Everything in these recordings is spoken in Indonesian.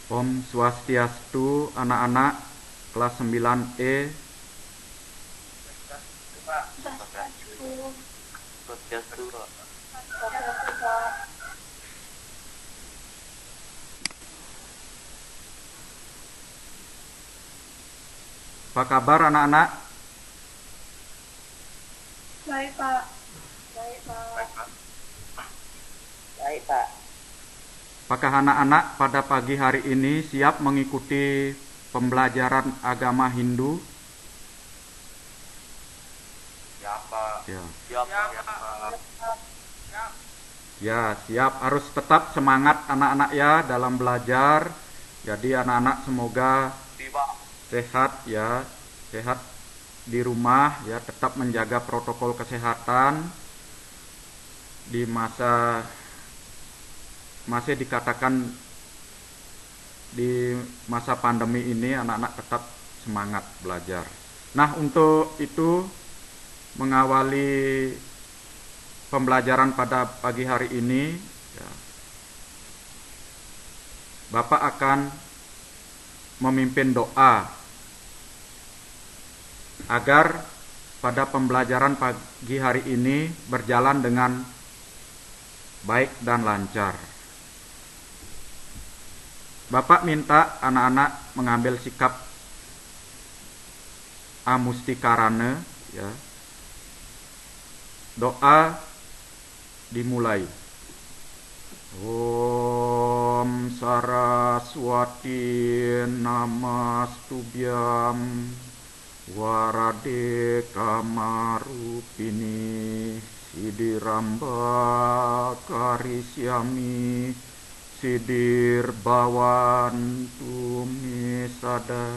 Om Swastiastu, anak-anak kelas 9E. Swastiastu, Pak. Apa kabar anak-anak? Baik, Pak. Baik, Pak. Baik, Pak. Baik, Pak. Apakah anak-anak pada pagi hari ini siap mengikuti pembelajaran agama Hindu? Siap, Pak. Ya. Siap, Pak. Ya, siap. Harus tetap semangat anak-anak ya dalam belajar. Jadi anak-anak semoga Pak. sehat ya, sehat di rumah ya, tetap menjaga protokol kesehatan di masa masih dikatakan di masa pandemi ini anak-anak tetap semangat belajar. Nah, untuk itu mengawali pembelajaran pada pagi hari ini ya, Bapak akan memimpin doa agar pada pembelajaran pagi hari ini berjalan dengan baik dan lancar. Bapak minta anak-anak mengambil sikap amustikarana ya. Doa dimulai. Om Saraswati Namastubhyam Warade Kamarupini Sidiramba Karisyami Sidir Bawantu Misada.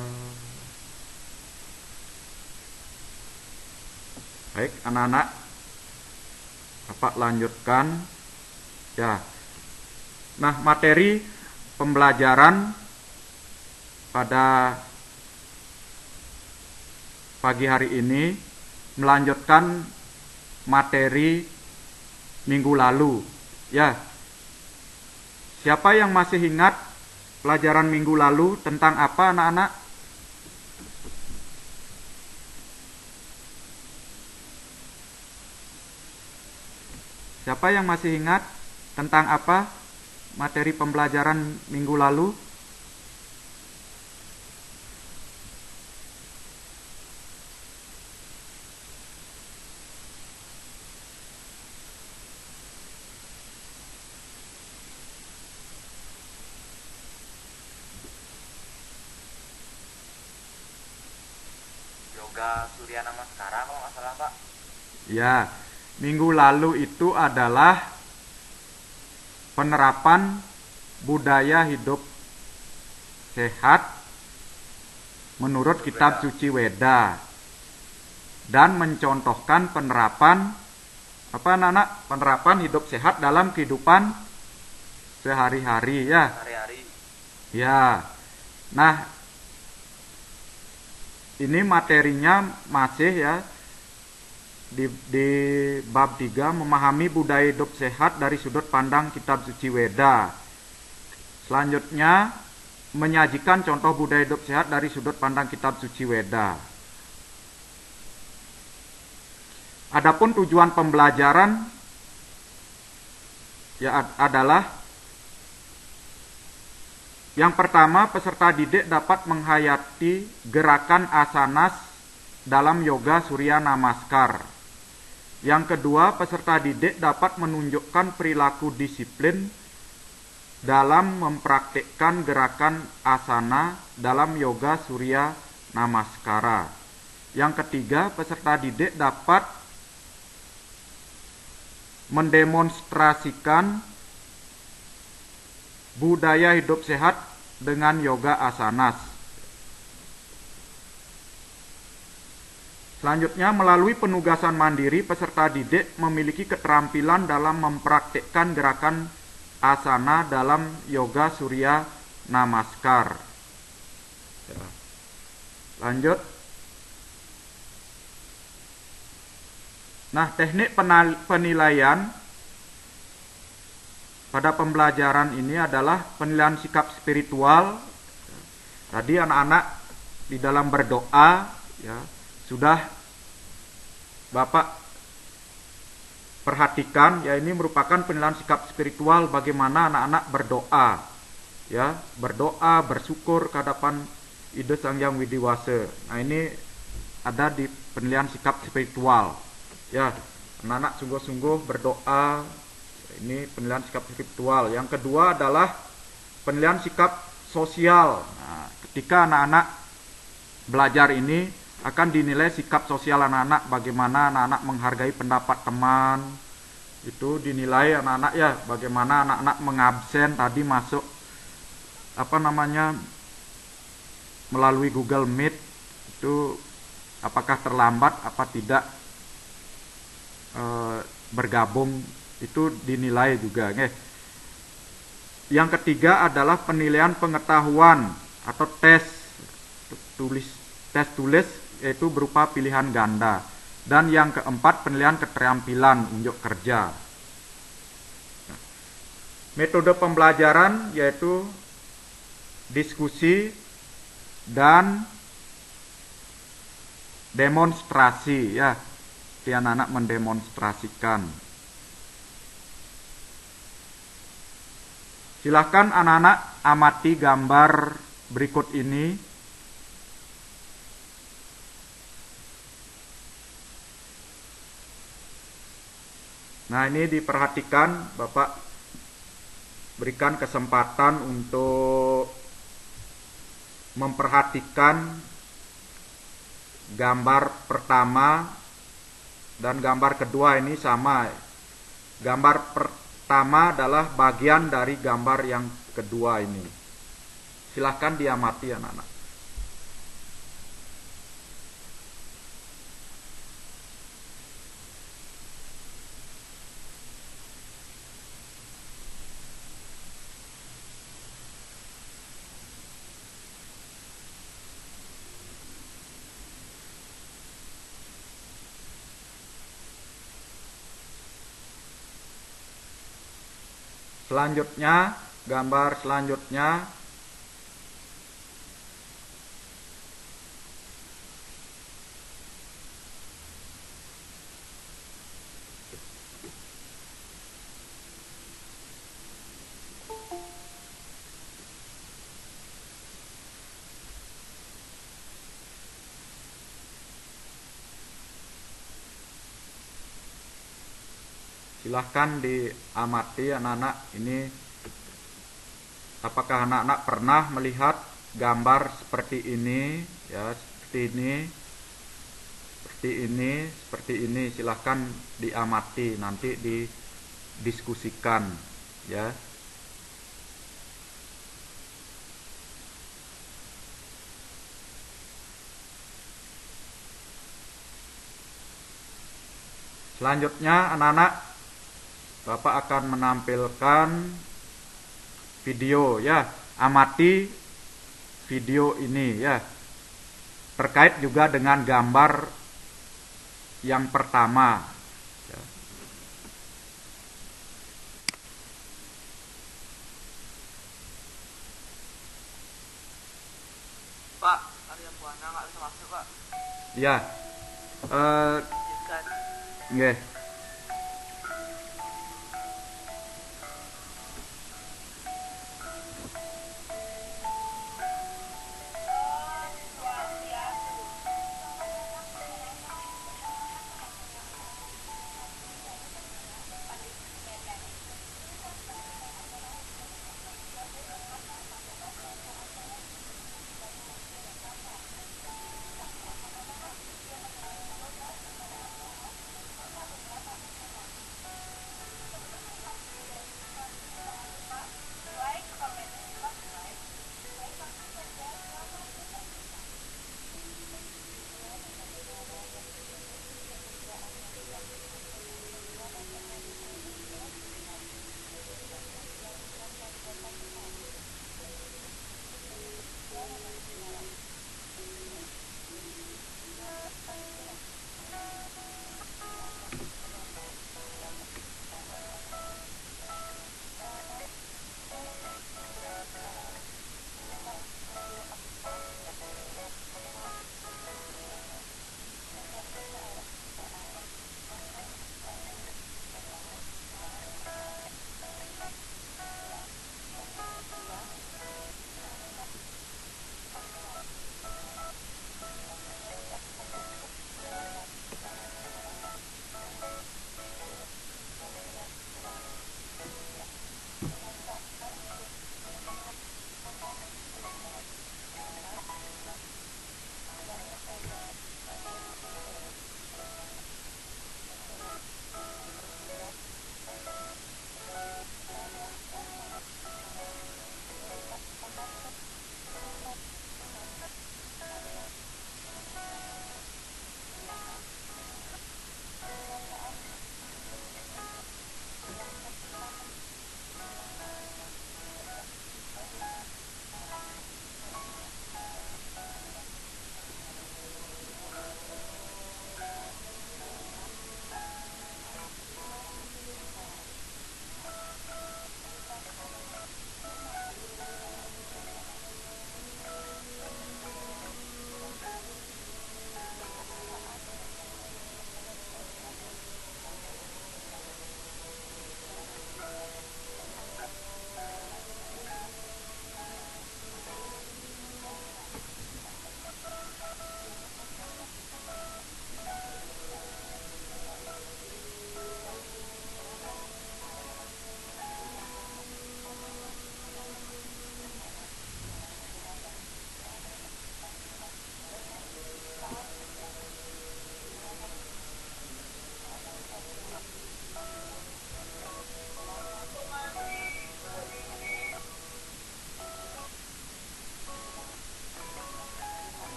Baik anak-anak, Bapak lanjutkan ya. Nah, materi pembelajaran pada pagi hari ini melanjutkan materi minggu lalu ya. Siapa yang masih ingat pelajaran minggu lalu tentang apa anak-anak? Siapa yang masih ingat tentang apa materi pembelajaran minggu lalu? Yoga Surya Namaskara kalau nggak salah, Pak. Ya, minggu lalu itu adalah penerapan budaya hidup sehat menurut kitab suci Weda dan mencontohkan penerapan apa anak-anak? Penerapan hidup sehat dalam kehidupan sehari-hari ya. Hari-hari. Ya. Nah, ini materinya masih ya di bab 3 memahami budaya hidup sehat dari sudut pandang kitab suci Weda. Selanjutnya menyajikan contoh budaya hidup sehat dari sudut pandang kitab suci Weda. Adapun tujuan pembelajaran ya adalah yang pertama, peserta didik dapat menghayati gerakan asanas dalam yoga Surya Namaskar. Yang kedua, peserta didik dapat menunjukkan perilaku disiplin dalam mempraktikkan gerakan asana dalam yoga Surya Namaskara. Yang ketiga, peserta didik dapat mendemonstrasikan budaya hidup sehat dengan yoga asanas. Selanjutnya, melalui penugasan mandiri, peserta didik memiliki keterampilan dalam mempraktikkan gerakan asana dalam yoga Surya Namaskar. Lanjut. Nah, teknik penilaian pada pembelajaran ini adalah penilaian sikap spiritual. Tadi anak-anak di dalam berdoa ya sudah Bapak perhatikan ya, ini merupakan penilaian sikap spiritual bagaimana anak-anak berdoa ya, berdoa bersyukur ke hadapan Ida Sang Hyang Widiwasa. Nah, ini ada di penilaian sikap spiritual ya, anak-anak sungguh-sungguh berdoa. Ini penilaian sikap spiritual. Yang kedua adalah penilaian sikap sosial. Nah, ketika anak-anak belajar ini akan dinilai sikap sosial anak-anak, bagaimana anak-anak menghargai pendapat teman. Itu dinilai anak-anak ya, bagaimana anak-anak mengabsen tadi masuk melalui Google Meet itu apakah terlambat apa tidak bergabung, itu dinilai juga. Yang ketiga adalah penilaian pengetahuan atau tes tulis yaitu berupa pilihan ganda. Dan yang keempat penilaian keterampilan unjuk kerja. Metode pembelajaran yaitu diskusi dan demonstrasi ya. Anak-anak mendemonstrasikan. Silahkan anak-anak amati gambar berikut ini. Nah, ini diperhatikan, Bapak berikan kesempatan untuk memperhatikan gambar pertama dan gambar kedua ini sama. Gambar pertama adalah bagian dari gambar yang kedua ini. Silahkan diamati anak-anak. Selanjutnya, gambar selanjutnya silahkan diamati anak-anak ini. Apakah anak-anak pernah melihat gambar seperti ini ya, seperti ini. Silahkan diamati, nanti didiskusikan ya. Selanjutnya anak-anak, Bapak akan menampilkan video ya. Amati video ini ya. Terkait juga dengan gambar yang pertama ya. Pak, Arya Buana nggak bisa masuk, Pak. Ya. Nggih.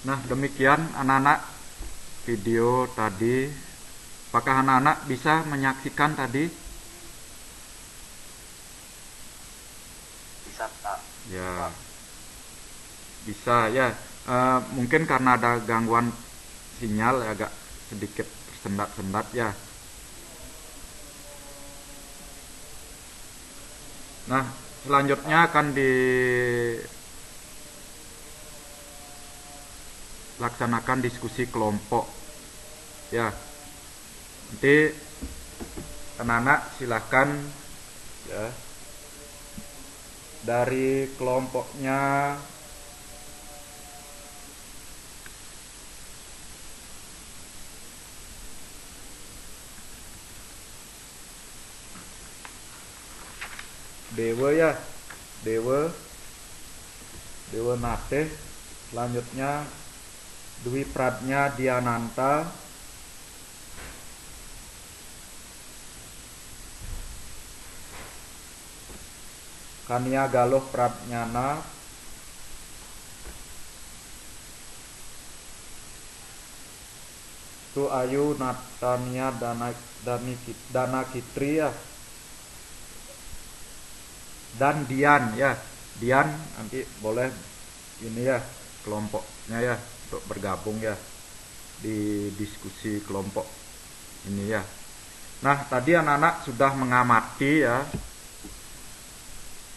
Nah, demikian anak-anak video tadi. Apakah anak-anak bisa menyaksikan tadi? Bisa, Pak. Ya, bisa ya. Mungkin karena ada gangguan sinyal agak sedikit tersendat-sendat ya. Nah, selanjutnya akan dilaksanakan diskusi kelompok. Ya, nanti anak-anak silahkan ya dari kelompoknya Dewa ya, Dewa Nateh, selanjutnya Dwi Pradnya Diananta, Kania Galoh Pradnyana, Tu Ayu Natania Dana Kitri ya, dan Dian ya. Dian nanti boleh ini ya kelompoknya ya untuk bergabung ya di diskusi kelompok ini ya. Nah, tadi anak-anak sudah mengamati ya.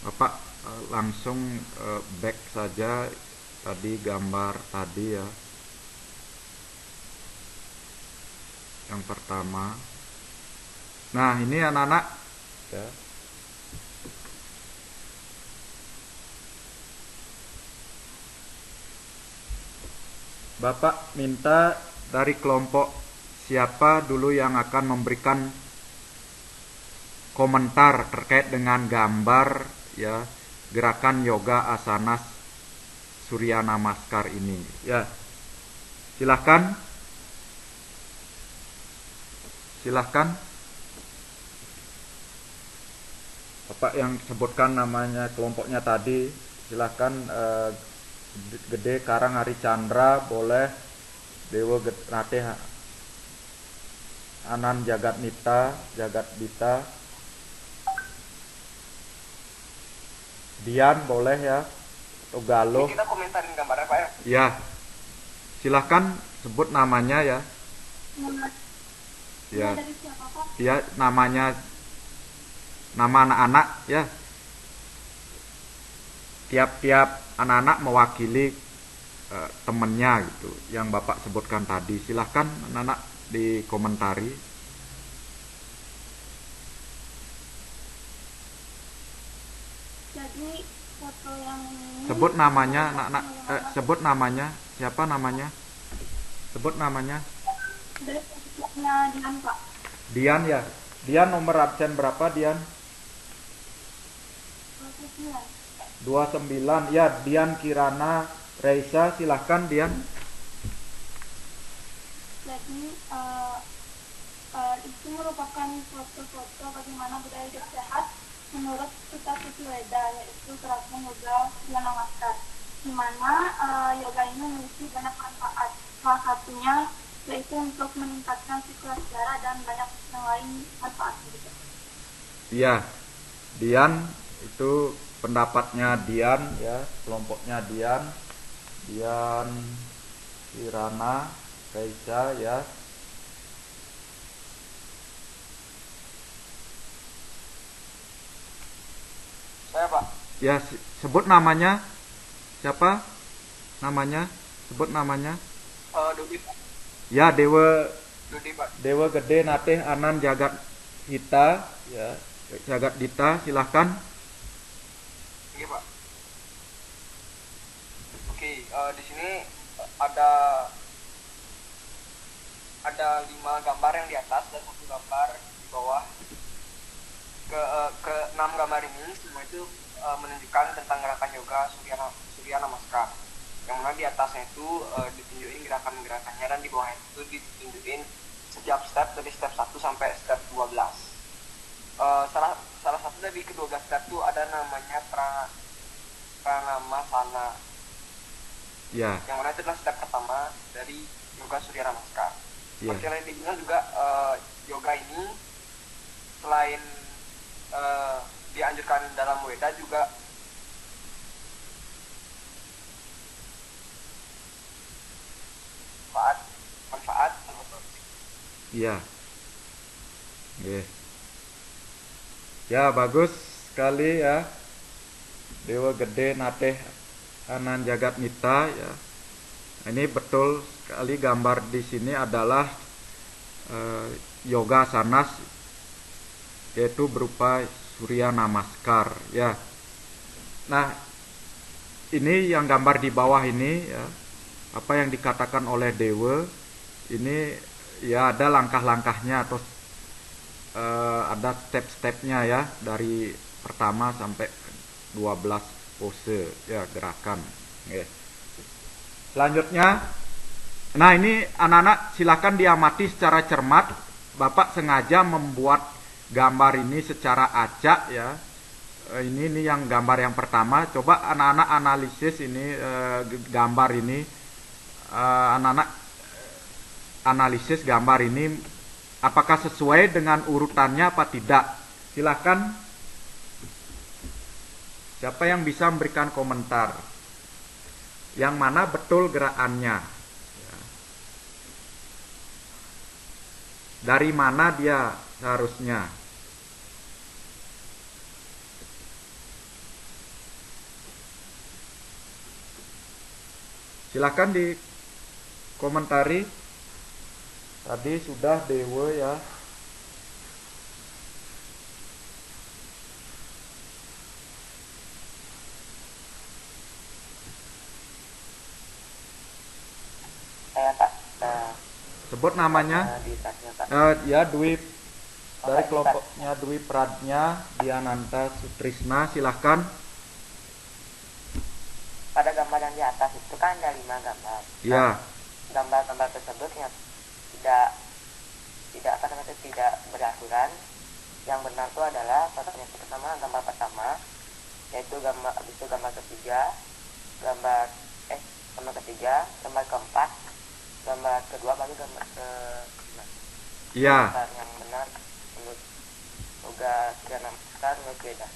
Bapak langsung back saja tadi gambar tadi ya. Yang pertama. Nah, ini anak-anak ya. Bapak minta dari kelompok siapa dulu yang akan memberikan komentar terkait dengan gambar ya gerakan yoga asana Surya Namaskar ini ya. Silahkan Bapak yang sebutkan namanya kelompoknya tadi, silahkan. Gede Karang Hari Chandra boleh, Dewa Nateh Anan Jagat Dita, Dian boleh ya, Ogalo. Kita komentarin gambarnya Pak ya. Ya, silahkan sebut namanya ya. Ya, ya namanya, nama anak-anak ya. Tiap-tiap anak-anak mewakili temennya gitu yang Bapak sebutkan tadi. Silahkan anak-anak dikomentari. Jadi foto yang ini Sebut namanya anak-anak, sebut namanya. Siapa namanya? Sebut namanya. dari fotonya Dian Pak. Dian ya. Dian nomor absen berapa Dian? 29 ya. Dian Kirana Reisa, silahkan Dian. Jadi itu merupakan foto-foto bagaimana budaya hidup sehat menurut Kitab Suci Weda, yaitu gerakan yoga Surya Namaskar, di mana yoga ini memiliki banyak manfaat. Salah satunya yaitu untuk meningkatkan sirkulasi darah dan banyak yang lain manfaat gitu. Iya, Dian itu pendapatnya Dian ya, kelompoknya Dian Kirana Reisa ya. Saya Pak. Ya, sebut namanya. Siapa namanya? Sebut namanya. Dudi Pak. Ya, Dudi Pak. Dewa Gede Nateh Anan Jagat Hita ya. Jagat Dita, silahkan. Oke Pak. Oke, di sini ada 5 gambar yang di atas dan 1 gambar di bawah. Ke 6 gambar ini semua itu menunjukkan tentang gerakan yoga Surya Namaskar. Yang mana di atasnya itu ditunjukin gerakan-gerakannya, dan di bawahnya itu ditunjukin setiap step dari step 1 sampai step 12. Salah satu dari ke-12 step itu ada namanya Pranama Sana. Ya, Yang mana itu adalah step pertama dari yoga Surya Namaskar. ya, Seperti yang dibilang juga yoga ini selain dianjurkan dalam Weda juga manfaat ya. Oke. Ya, bagus sekali ya. Dewa Gede Nateh Anan Jagat Mita ya. Ini betul sekali gambar di sini adalah yoga sanas, yaitu berupa Surya Namaskar ya. Nah, ini yang gambar di bawah ini ya, apa yang dikatakan oleh Dewa ini ya ada langkah-langkahnya atau ada step-stepnya ya, dari pertama sampai 12 pose ya, gerakan. Oke. Selanjutnya, nah ini anak-anak silakan diamati secara cermat. Bapak sengaja membuat gambar ini secara acak ya. Ini yang gambar yang pertama. Coba anak-anak analisis ini gambar ini. Anak-anak analisis gambar ini apakah sesuai dengan urutannya apa tidak. Silakan. Siapa yang bisa memberikan komentar? Yang mana betul gerakannya? Dari mana dia seharusnya? Silakan dikomentari. Tadi sudah Dewa ya. saya Pak. Sebut namanya. Ya, Dwi, dari kelompoknya Dwi Pradnya Diananta Sutrisna, silahkan. Pada gambar yang di atas itu kan ada 5 gambar. Ya. Gambar-gambar tersebut ya tidak tidak beraturan. Yang benar itu adalah yang pertama, gambar pertama, yaitu gambar ketiga, gambar ketiga, gambar keempat, gambar kedua, baru gambar ke Ya. yang benar menurut yoga Surya Namaskar menurut Weda.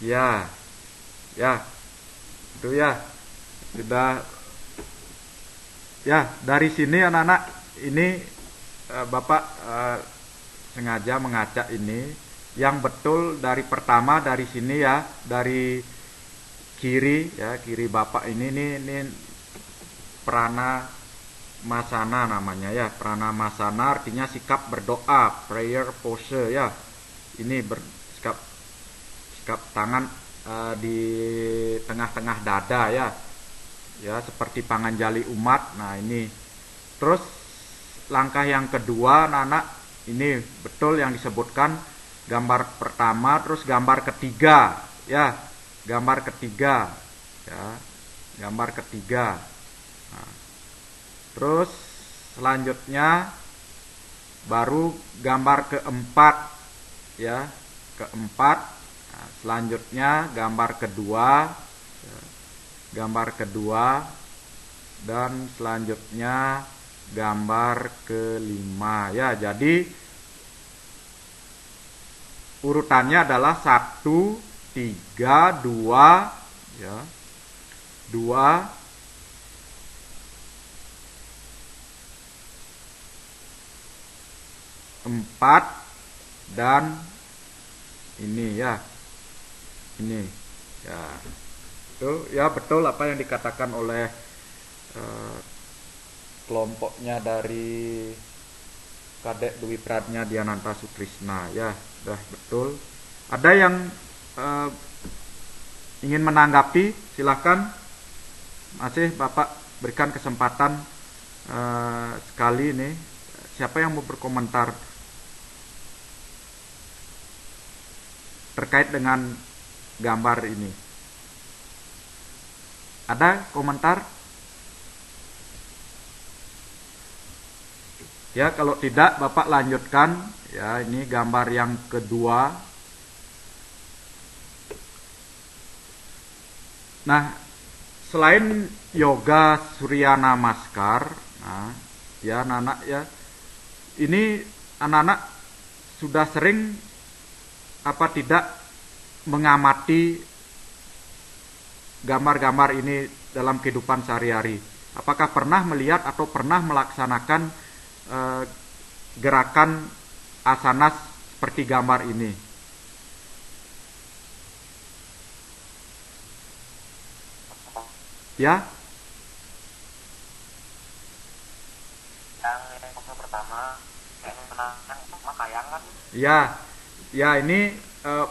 Ya. Ya. Itu ya. Sudah. Ya, dari sini anak-anak ini Bapak sengaja mengacak ini yang betul dari pertama dari sini ya, dari kiri ya, kiri Bapak ini prana masana namanya ya. Prana masana artinya sikap berdoa, prayer pose ya. Ini sikap tangan di tengah-tengah dada ya. Ya, seperti panganjali umat. Nah, ini. Terus langkah yang kedua, anak-anak, ini betul yang disebutkan gambar pertama, terus gambar ketiga ya. Gambar ketiga ya. Gambar ketiga. Nah, terus selanjutnya baru gambar keempat ya, keempat. Nah, selanjutnya gambar kedua ya, gambar kedua, dan selanjutnya gambar kelima ya. Jadi urutannya adalah 1, 3, 2 ya, 2, 4, dan ini ya, ini ya. Itu ya betul apa yang dikatakan oleh kelompoknya dari Kadek Dwi Pradnya Diananta Sutrisna ya, sudah betul. Ada yang ingin menanggapi, silahkan. Masih Bapak berikan kesempatan sekali ini. Siapa yang mau berkomentar terkait dengan gambar ini? Ada komentar? Ya, kalau tidak Bapak lanjutkan ya. Ini gambar yang kedua. Nah, selain yoga Surya Namaskar, nah, ya anak-anak ya, ini anak-anak sudah sering apa tidak mengamati gambar-gambar ini dalam kehidupan sehari-hari. Apakah pernah melihat atau pernah melaksanakan gerakan asanas seperti gambar ini? Ya? Yang pertama yang pertama kayangan. Ya, ya ini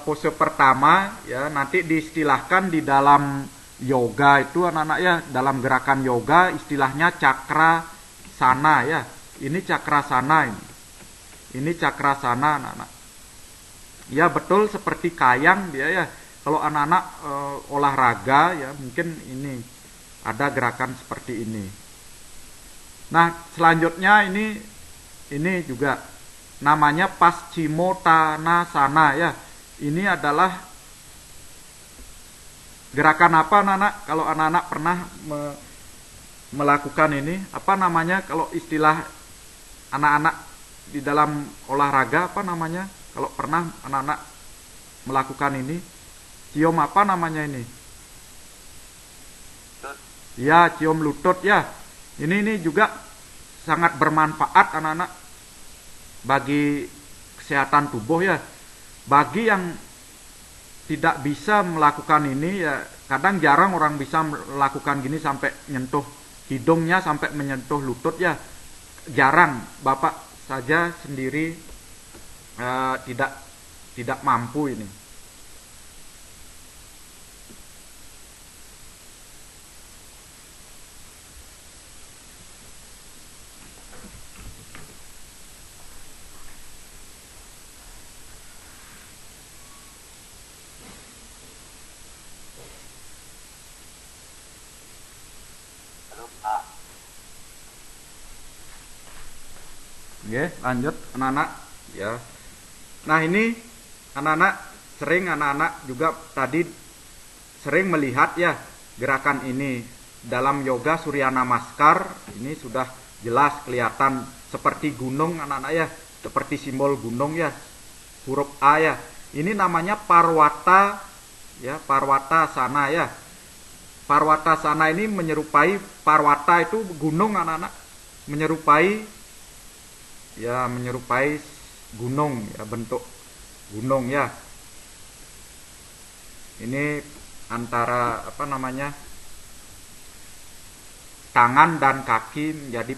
pose pertama ya, nanti diistilahkan di dalam yoga itu anak-anak ya, dalam gerakan yoga istilahnya cakra sana ya. Ini cakra sana ini. Ini cakra sana anak-anak. Ya betul seperti kayang dia ya. Kalau anak-anak olahraga ya mungkin ini ada gerakan seperti ini. Nah, selanjutnya ini juga namanya Paschimottanasana ya. Ini adalah gerakan apa anak-anak? Kalau anak-anak pernah melakukan ini, apa namanya kalau istilah anak-anak di dalam olahraga apa namanya? Kalau pernah anak-anak melakukan ini, cium apa namanya ini? Ya, cium lutut ya. Ini juga sangat bermanfaat anak-anak bagi kesehatan tubuh ya. Bagi yang tidak bisa melakukan ini ya, kadang jarang orang bisa melakukan gini sampai menyentuh hidungnya, sampai menyentuh lutut ya. Jarang, Bapak saja sendiri tidak mampu ini. Oke, lanjut anak-anak ya. Nah, ini anak-anak juga tadi sering melihat ya gerakan ini dalam yoga Surya Namaskar. Ini sudah jelas kelihatan seperti gunung anak-anak ya, seperti simbol gunung ya. Huruf A ya. Ini namanya Parwata ya, Parwata sana ya. Parwata sana ini menyerupai Parwata itu gunung anak-anak, menyerupai gunung ya, bentuk gunung ya. Ini antara apa namanya, tangan dan kaki menjadi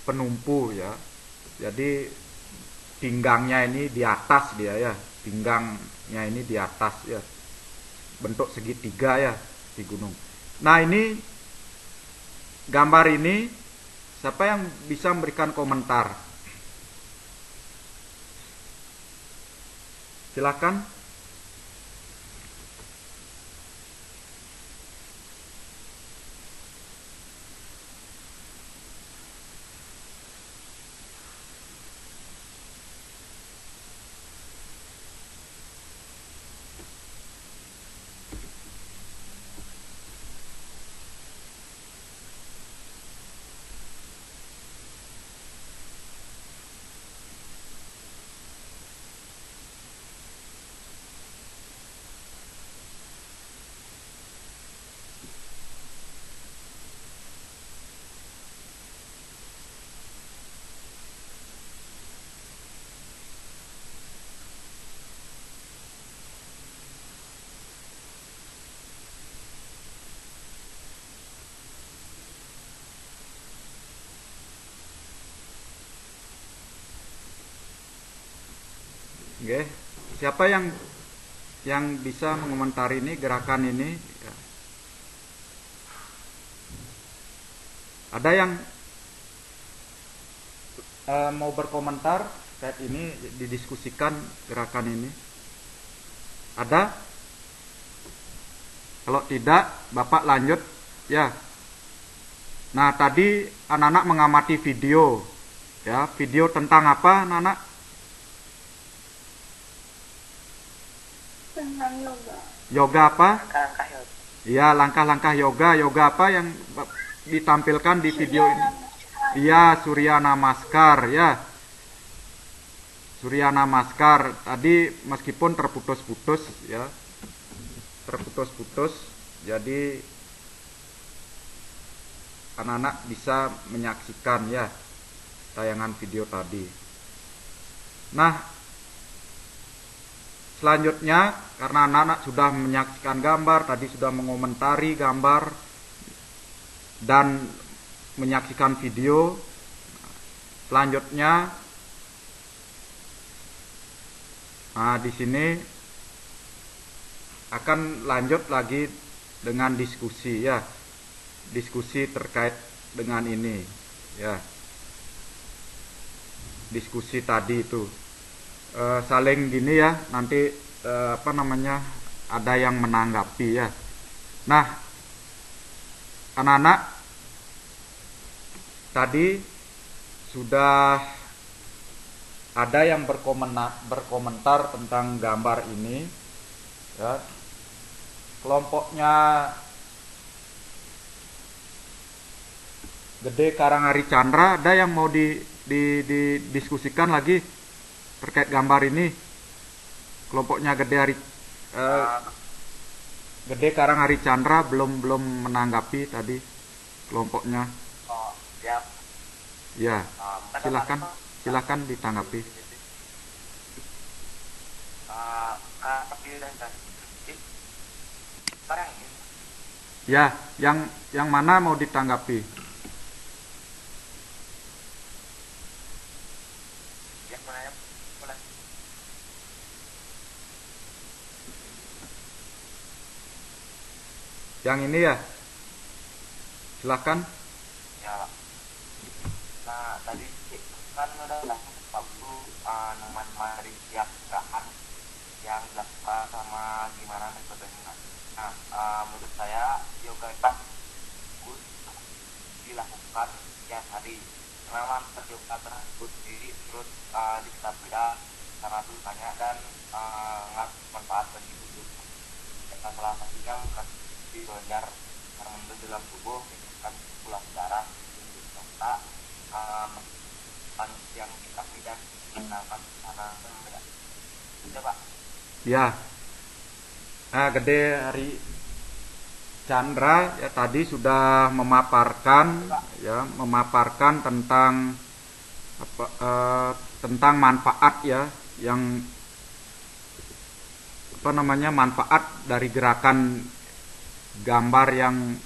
penumpu ya. Jadi pinggangnya ini di atas dia ya, pinggangnya ini di atas ya, bentuk segitiga ya di gunung. Nah, ini gambar ini siapa yang bisa memberikan komentar? Silakan. Oke, siapa yang bisa mengomentari ini gerakan ini? Ya. Ada yang mau berkomentar saat ini didiskusikan gerakan ini? Ada? Kalau tidak, Bapak lanjut ya. Nah, tadi anak-anak mengamati video ya, video tentang apa anak-anak? Tentang yoga. Yoga apa? Langkah yoga. Iya, langkah-langkah yoga. Yoga apa yang ditampilkan di video ini? Iya, Surya Namaskar ya. Surya Namaskar tadi meskipun terputus-putus ya. Terputus-putus. Jadi anak-anak bisa menyaksikan ya tayangan video tadi. Nah, selanjutnya karena anak-anak sudah menyaksikan gambar, tadi sudah mengomentari gambar dan menyaksikan video, selanjutnya di sini akan lanjut lagi dengan diskusi ya. Diskusi terkait dengan ini ya. Diskusi tadi itu saling gini ya, nanti ada yang menanggapi ya. Nah, anak-anak tadi sudah ada yang berkomentar tentang gambar ini ya. Kelompoknya Gede Karanghari Chandra, ada yang mau didiskusikan lagi terkait gambar ini? Kelompoknya Gede Karanghari Chandra belum menanggapi tadi kelompoknya. Oh, siap. Ya, silahkan ditanggapi. Ya, yang mana mau ditanggapi? Yang ini ya, silahkan. Ya, nah tadi kan udah waktu mari siap gerakan yang dilakukan sama gimana metodenya. Nah, menurut saya yoga itu bagus dilakukan setiap hari. Memang yoga tersebut sendiri terus diketahui karena tulisannya dan manfaat bagi tubuh. Salah satunya belajar hormon dalam tubuh, meningkatkan sirkulasi darah, serta yang kita tidak mengenalkan sana ya. Sudah Pak. Ya. Nah, Gede Hari Chandra ya tadi sudah memaparkan tentang tentang manfaat ya, yang manfaat dari gerakan gambar yang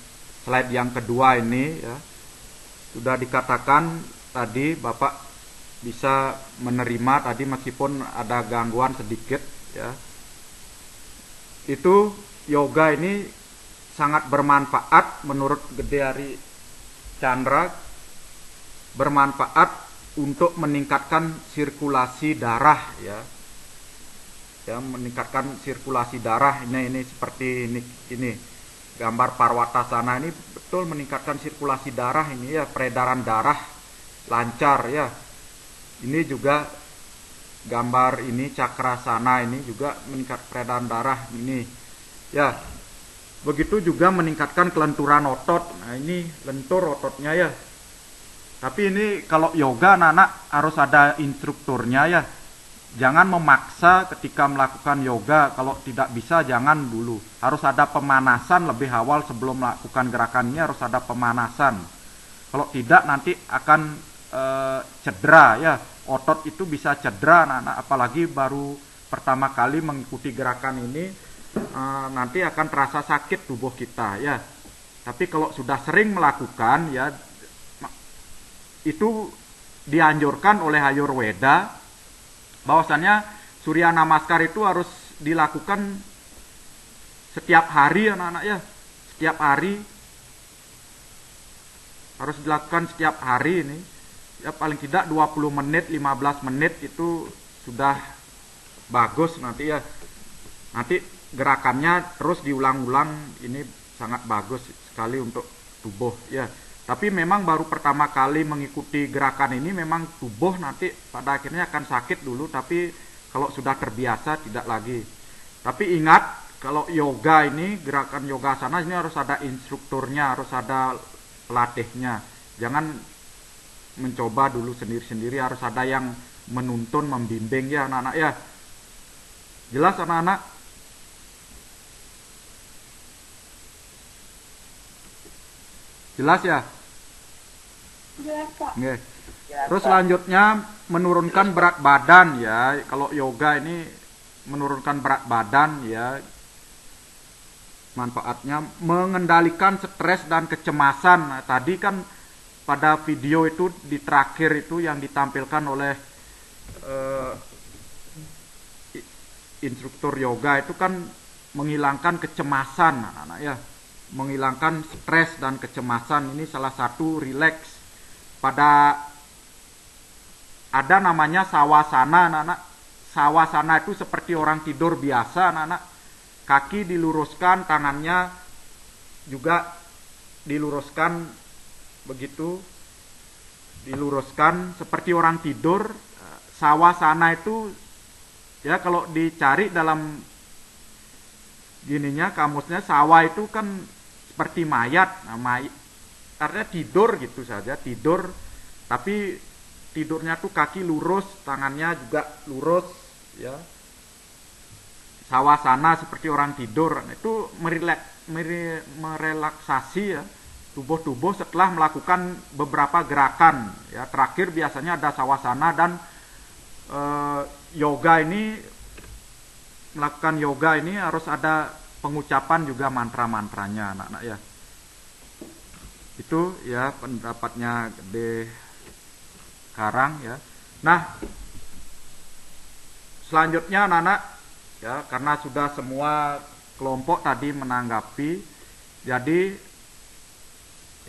slide yang kedua ini ya. Sudah dikatakan tadi Bapak bisa menerima tadi meskipun ada gangguan sedikit ya. Itu yoga ini sangat bermanfaat menurut Gede Hari Chandra, bermanfaat untuk meningkatkan sirkulasi darah ya. Ya, meningkatkan sirkulasi darah. Ini seperti ini gambar Parwatasana ini betul meningkatkan sirkulasi darah ini ya, peredaran darah lancar ya. Ini juga gambar ini Cakrasana ini juga meningkat peredaran darah ini ya. Begitu juga meningkatkan kelenturan otot. Nah, ini lentur ototnya ya. Tapi ini kalau yoga anak-anak harus ada instrukturnya ya. Jangan memaksa ketika melakukan yoga. Kalau tidak bisa jangan dulu. Harus ada pemanasan lebih awal sebelum melakukan gerakan ini, harus ada pemanasan. Kalau tidak nanti akan cedera ya. Otot itu bisa cedera anak-anak, apalagi baru pertama kali mengikuti gerakan ini, nanti akan terasa sakit tubuh kita ya. Tapi kalau sudah sering melakukan ya, itu dianjurkan oleh Ayurveda bahwasannya Surya Namaskar itu harus dilakukan setiap hari anak-anak ya. Setiap hari harus dilakukan setiap hari ini. Ya paling tidak 20 menit, 15 menit itu sudah bagus nanti ya. Nanti gerakannya terus diulang-ulang, ini sangat bagus sekali untuk tubuh ya. Tapi memang baru pertama kali mengikuti gerakan ini memang tubuh nanti pada akhirnya akan sakit dulu, tapi kalau sudah terbiasa tidak lagi. Tapi ingat, kalau yoga ini, gerakan yoga asana ini harus ada instrukturnya, harus ada pelatihnya. Jangan mencoba dulu sendiri-sendiri, harus ada yang menuntun, membimbing ya anak-anak ya. Jelas anak-anak? Jelas ya? Jelas, Kak. Oke. Ya, Terus Pak. selanjutnya menurunkan berat badan ya. Kalau yoga ini menurunkan berat badan ya. Manfaatnya mengendalikan stres dan kecemasan. Nah, tadi kan pada video itu di terakhir itu yang ditampilkan oleh instruktur yoga itu kan menghilangkan kecemasan anak-anak ya. Menghilangkan stres dan kecemasan, ini salah satu rileks. Pada ada namanya sawasana anak-anak. Sawasana itu seperti orang tidur biasa anak-anak. Kaki diluruskan, tangannya juga diluruskan begitu, diluruskan seperti orang tidur. Sawasana itu ya kalau dicari dalam gininya kamusnya, sawa itu kan seperti mayat. Nah, artinya tidur gitu saja, tidur tapi tidurnya tuh kaki lurus, tangannya juga lurus ya. Sawasana seperti orang tidur. Nah, itu merelaksasi ya tubuh setelah melakukan beberapa gerakan ya. Terakhir biasanya ada sawasana. Dan yoga ini, melakukan yoga ini harus ada pengucapan juga mantra-mantranya anak-anak ya. Itu ya pendapatnya Gede Karang ya. Nah, selanjutnya anak-anak ya, karena sudah semua kelompok tadi menanggapi, jadi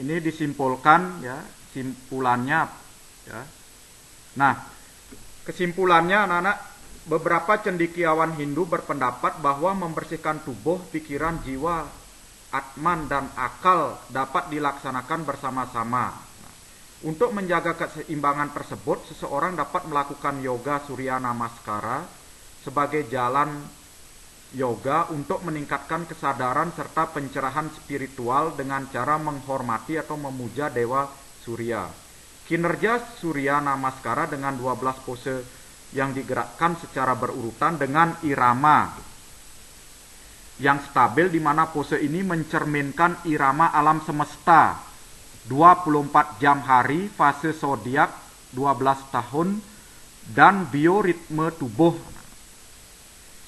ini disimpulkan ya, simpulannya ya. Nah, kesimpulannya anak-anak, beberapa cendekiawan Hindu berpendapat bahwa membersihkan tubuh, pikiran, jiwa, atman dan akal dapat dilaksanakan bersama-sama. Nah, untuk menjaga keseimbangan tersebut, seseorang dapat melakukan yoga Surya Namaskara sebagai jalan yoga untuk meningkatkan kesadaran serta pencerahan spiritual dengan cara menghormati atau memuja Dewa Surya. Kinerja Surya Namaskara dengan 12 pose yang digerakkan secara berurutan dengan irama yang stabil, di mana pose ini mencerminkan irama alam semesta. 24 jam hari, fase zodiak 12 tahun, dan bioritme tubuh.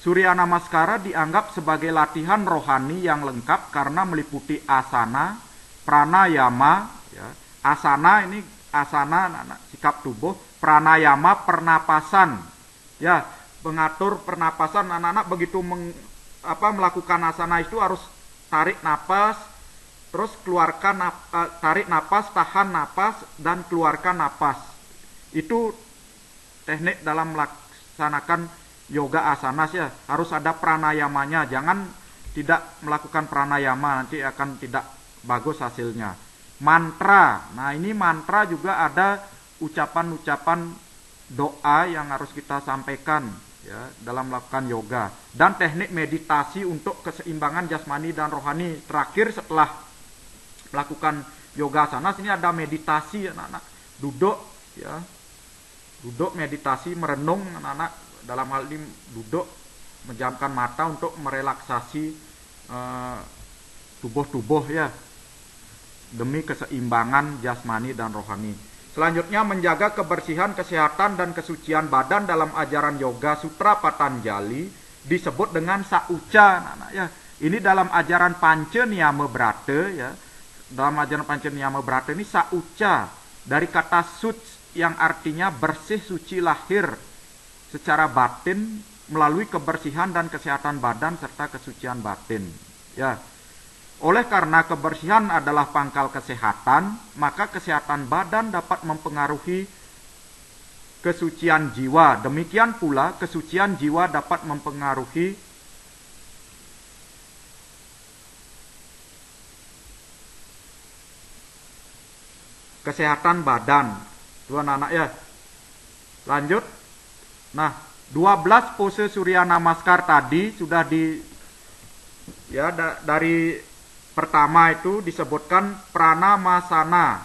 Surya Namaskara dianggap sebagai latihan rohani yang lengkap karena meliputi asana, pranayama, ya. Asana ini sikap tubuh, pranayama pernapasan, ya, mengatur pernapasan. Anak-anak begitu melakukan asana itu harus tarik napas, terus keluarkan tarik napas, tahan napas, dan keluarkan napas. Itu teknik dalam melaksanakan yoga asanas ya, harus ada pranayamanya. Jangan tidak melakukan pranayama, nanti akan tidak bagus hasilnya. Mantra, nah ini mantra juga ada ucapan-ucapan doa yang harus kita sampaikan ya dalam melakukan yoga. Dan teknik meditasi untuk keseimbangan jasmani dan rohani. Terakhir setelah melakukan yoga asanas ini ada meditasi anak-anak, duduk ya, duduk meditasi, merenung anak-anak. Dalam hal ini duduk menjamkan mata untuk merelaksasi tubuh ya, demi keseimbangan jasmani dan rohani. Selanjutnya menjaga kebersihan, kesehatan dan kesucian badan dalam ajaran yoga sutra Patanjali disebut dengan saucha. Nah, ya, ini dalam ajaran Panca Niyama Brata ya. Dalam ajaran Panca Niyama Brata ini saucha dari kata suc yang artinya bersih, suci, lahir secara batin melalui kebersihan dan kesehatan badan serta kesucian batin. Ya. Oleh karena kebersihan adalah pangkal kesehatan, maka kesehatan badan dapat mempengaruhi kesucian jiwa. Demikian pula kesucian jiwa dapat mempengaruhi kesehatan badan. Tuan anak ya. Lanjut. Nah, 12 pose Surya Namaskar tadi sudah Ya, dari pertama itu disebutkan pranamasana,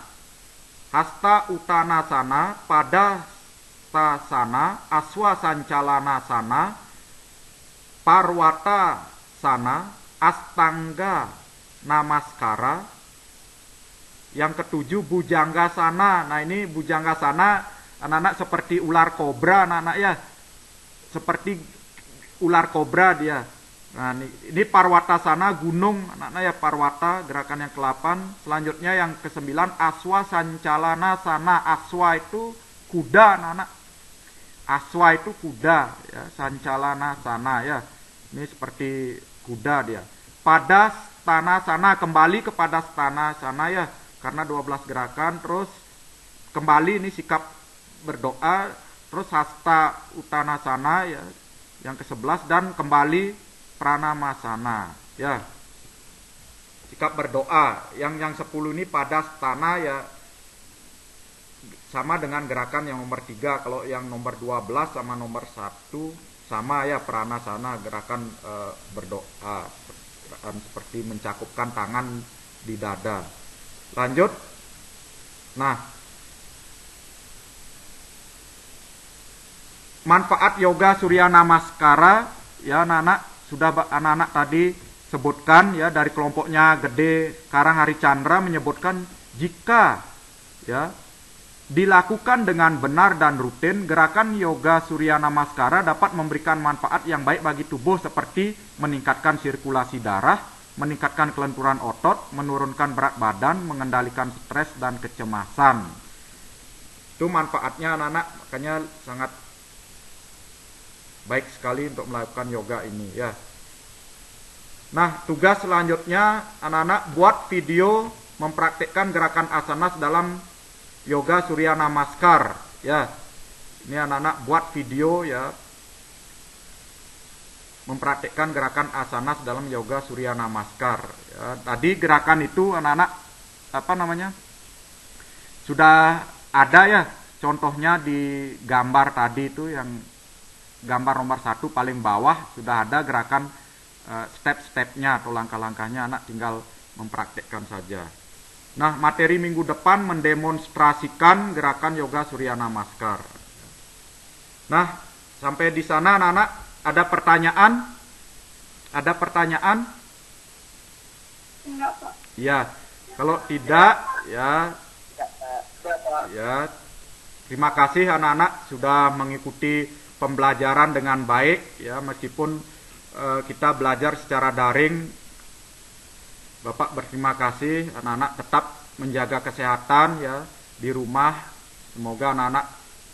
hasta utanasana, pada sana, aswa sancalana sana, parwata sana, astangga namaskara. Yang ketujuh bujangga sana. Nah, ini bujangga sana anak-anak seperti ular kobra, anak-anak ya. Seperti ular kobra dia. Nah, ini parwata sana, gunung, anak-anak ya, parwata, gerakan yang ke-8. Selanjutnya yang ke-9, aswa sancalana sana. Aswa itu kuda, anak-anak. Aswa itu kuda, ya, sancalana sana ya. Ini seperti kuda dia. Pada stana sana, kembali kepada stana sana ya. Karena 12 gerakan, terus kembali ini sikap berdoa, terus hasta utanasana ya, yang ke-11, dan kembali pranamasana ya, sikap berdoa. Yang 10 ini pada stana ya, sama dengan gerakan yang nomor 3. Kalau yang nomor 12 sama nomor 1 sama ya, pranasana, gerakan berdoa, gerakan seperti mencakupkan tangan di dada. Lanjut. Nah, manfaat yoga surya namaskara ya, anak-anak sudah anak-anak tadi sebutkan ya, dari kelompoknya Gede Karang Hari Chandra menyebutkan jika ya dilakukan dengan benar dan rutin, gerakan yoga surya namaskara dapat memberikan manfaat yang baik bagi tubuh seperti meningkatkan sirkulasi darah, meningkatkan kelenturan otot, menurunkan berat badan, mengendalikan stres dan kecemasan. Itu manfaatnya anak-anak, makanya sangat baik sekali untuk melakukan yoga ini ya. Nah, tugas selanjutnya anak-anak buat video mempraktikkan gerakan asanas dalam yoga surya namaskar ya. Ini anak-anak buat video ya, mempraktikkan gerakan asanas dalam yoga surya namaskar ya. Tadi gerakan itu anak-anak sudah ada ya, contohnya di gambar tadi itu, yang gambar nomor 1 paling bawah sudah ada gerakan step-stepnya atau langkah-langkahnya, anak tinggal mempraktekkan saja. Nah, materi minggu depan mendemonstrasikan gerakan yoga surya namaskar. Nah, sampai di sana anak-anak ada pertanyaan? Ada pertanyaan? Enggak, Pak. Ya, kalau tidak ya terima kasih anak-anak sudah mengikuti pembelajaran dengan baik ya, meskipun kita belajar secara daring. Bapak berterima kasih, anak-anak tetap menjaga kesehatan ya di rumah. Semoga anak-anak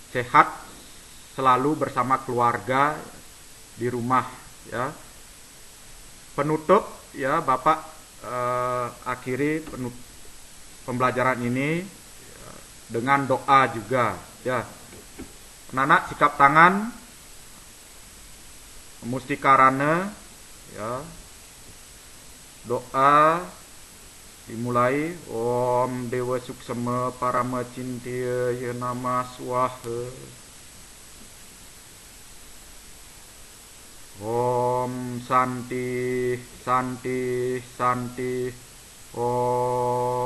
sehat selalu bersama keluarga di rumah ya. Penutup ya, Bapak akhiri pembelajaran ini dengan doa juga ya. Anak-anak sikap tangan mustikarana ya. Doa dimulai. Om Dewa Suksema Parama Cintia Ya Nama Swaha. Om Santi Santi Santi. Om